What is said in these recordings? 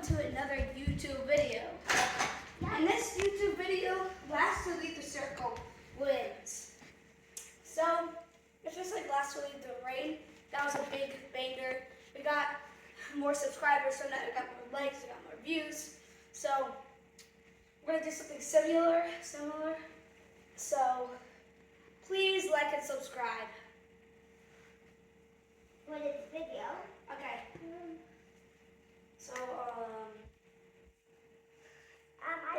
to another YouTube video. In this YouTube video, last to leave the circle wins. So, it's just like last to leave the rain. That was a big banger. We got more subscribers, so now we got more likes, we got more views. So, we're gonna do something similar. So, please like and subscribe. What is the video? Okay. So,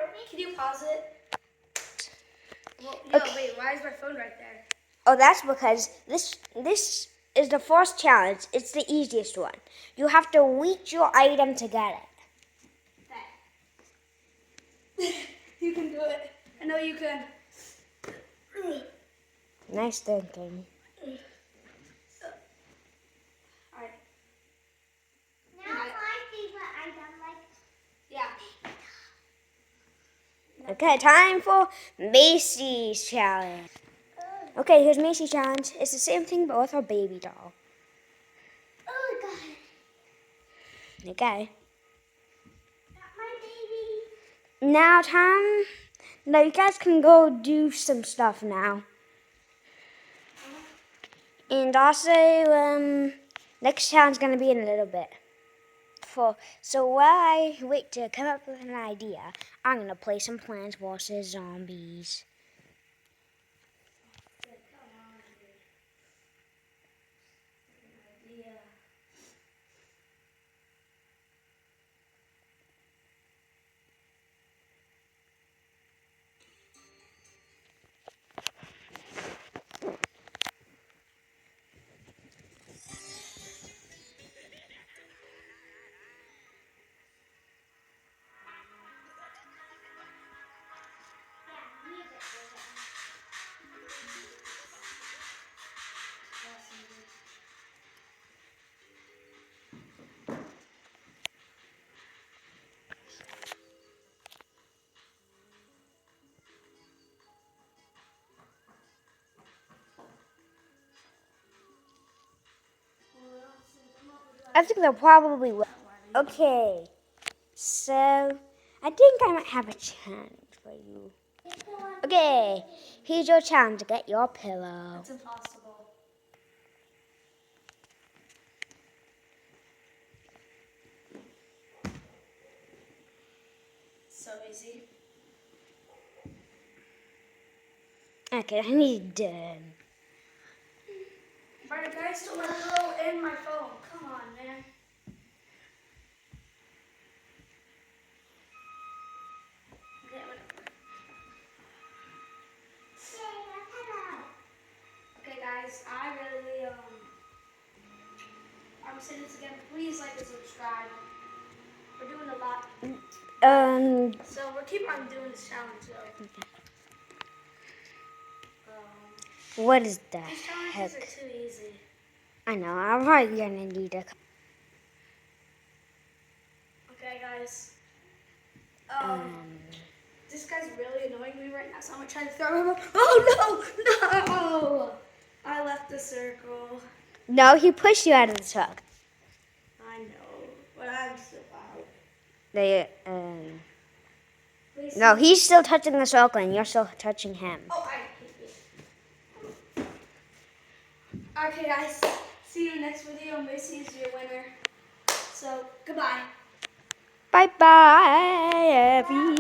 I think can you pause it? Well, Okay. wait, why is my phone right there? Oh, that's because this is the first challenge. It's the easiest one. You have to reach your item to get Okay. You can do it. I know you can. it. Nice thinking. Alright. now my favorite item, like Yeah. Okay, time for Macy's challenge. Okay, here's Macy's challenge. It's the same thing, but with our baby doll. oh god, Okay. not my baby. Now, now you guys can go do some stuff now. And also, next challenge is gonna be in a little bit. So while I wait to come up with an idea, I'm gonna play some Plants vs Zombies. I think they'll probably will. Okay, so I think I might have a challenge for you. Okay, here's your challenge to get your pillow. It's impossible. So easy. Okay, I need done. Alright guys, still my pillow and my phone. Come on, man. Okay, whatever. Okay guys, I really I'm saying this again, please like and subscribe. We're doing a lot. So we'll keep on doing this challenge though. What is that? These challenges are too easy. I know, I'm probably gonna need a. Okay guys. This guy's really annoying me right now, so I'm gonna try to throw him up. Oh no! I left the circle. No, he pushed you out of the truck. I know, but I'm still out. Please No, he's still touching the circle and you're still touching him. Oh, I hate you. Okay, guys. See you in the next video. Macy is your winner. So, goodbye. Bye bye, everyone.